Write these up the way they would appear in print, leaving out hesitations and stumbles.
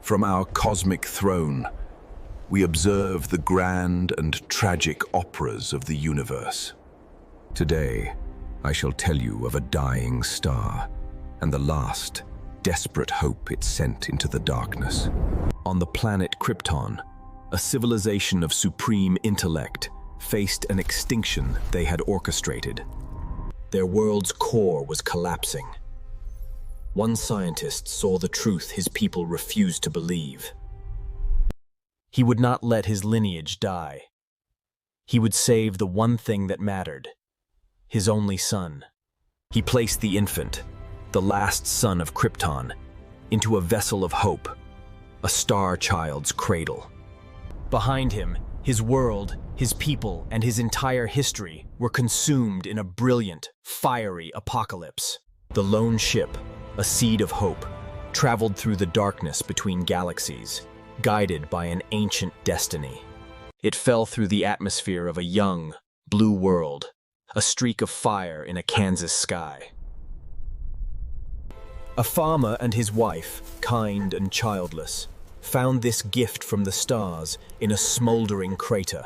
From our cosmic throne, we observe the grand and tragic operas of the universe. Today, I shall tell you of a dying star and the last, desperate hope it sent into the darkness. On the planet Krypton, a civilization of supreme intellect faced an extinction they had orchestrated. Their world's core was collapsing. One scientist saw the truth his people refused to believe. He would not let his lineage die. He would save the one thing that mattered, his only son. He placed the infant, the last son of Krypton, into a vessel of hope, a star child's cradle. Behind him, his world, his people, and his entire history were consumed in a brilliant, fiery apocalypse. The lone ship, a seed of hope, traveled through the darkness between galaxies, guided by an ancient destiny. It fell through the atmosphere of a young, blue world, a streak of fire in a Kansas sky. A farmer and his wife, kind and childless, found this gift from the stars in a smoldering crater.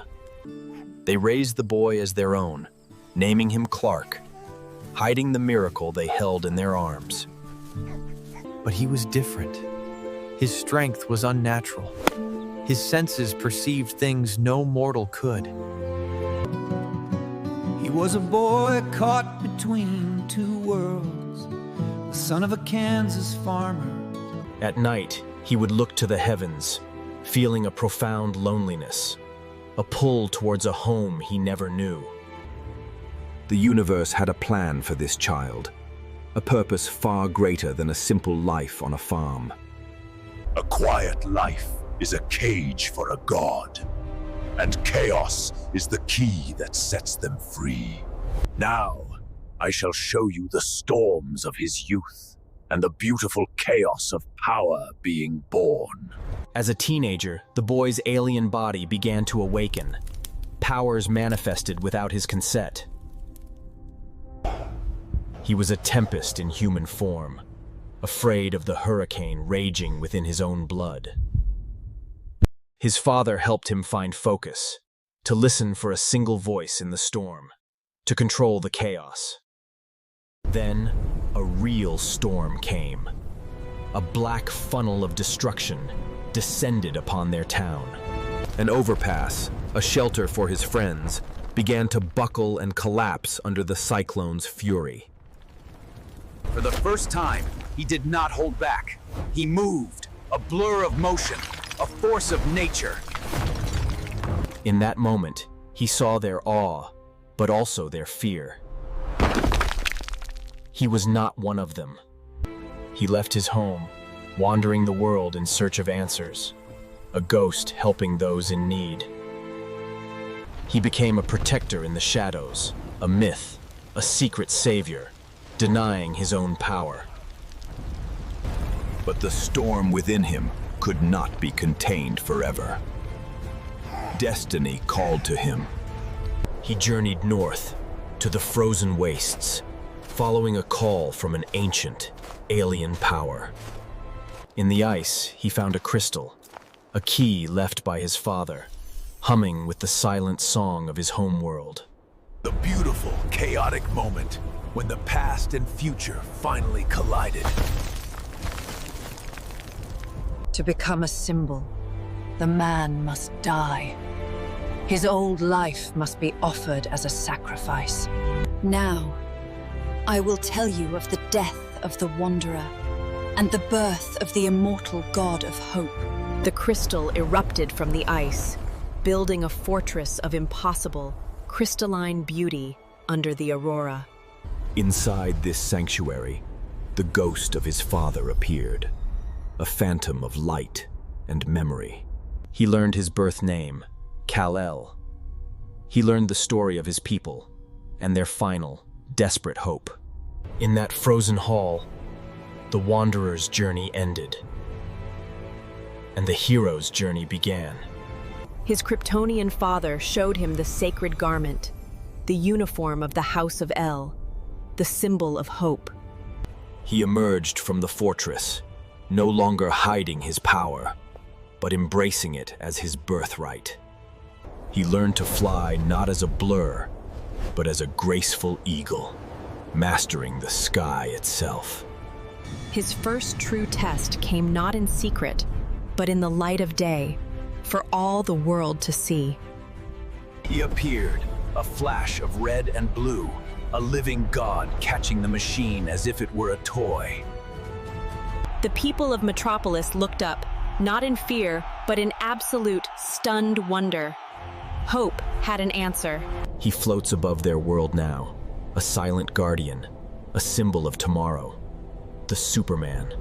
They raised the boy as their own, naming him Clark, hiding the miracle they held in their arms. But he was different. His strength was unnatural. His senses perceived things no mortal could. He was a boy caught between two worlds, the son of a Kansas farmer. At night, he would look to the heavens, feeling a profound loneliness, a pull towards a home he never knew. The universe had a plan for this child, a purpose far greater than a simple life on a farm. A quiet life is a cage for a god, and chaos is the key that sets them free. Now, I shall show you the storms of his youth and the beautiful chaos of power being born. As a teenager, the boy's alien body began to awaken. Powers manifested without his consent. He was a tempest in human form, afraid of the hurricane raging within his own blood. His father helped him find focus, to listen for a single voice in the storm, to control the chaos. Then, a real storm came. A black funnel of destruction descended upon their town. An overpass, a shelter for his friends, began to buckle and collapse under the cyclone's fury. For the first time, he did not hold back. He moved, a blur of motion, a force of nature. In that moment, he saw their awe, but also their fear. He was not one of them. He left his home, wandering the world in search of answers, a ghost helping those in need. He became a protector in the shadows, a myth, a secret savior, denying his own power. But the storm within him could not be contained forever. Destiny called to him. He journeyed north, to the frozen wastes, following a call from an ancient, alien power. In the ice, he found a crystal, a key left by his father, humming with the silent song of his homeworld. The beautiful, chaotic moment when the past and future finally collided. To become a symbol, the man must die. His old life must be offered as a sacrifice. Now, I will tell you of the death of the Wanderer and the birth of the immortal god of hope. The crystal erupted from the ice, building a fortress of impossible, crystalline beauty under the aurora. Inside this sanctuary, the ghost of his father appeared, a phantom of light and memory. He learned his birth name, Kal-El. He learned the story of his people and their final, desperate hope. In that frozen hall, the Wanderer's journey ended, and the hero's journey began. His Kryptonian father showed him the sacred garment, the uniform of the House of El, the symbol of hope. He emerged from the fortress, no longer hiding his power, but embracing it as his birthright. He learned to fly not as a blur, but as a graceful eagle, mastering the sky itself. His first true test came not in secret, but in the light of day, for all the world to see. He appeared, a flash of red and blue, a living god catching the machine as if it were a toy. The people of Metropolis looked up, not in fear, but in absolute, stunned wonder. Hope had an answer. He floats above their world now, a silent guardian, a symbol of tomorrow, the Superman.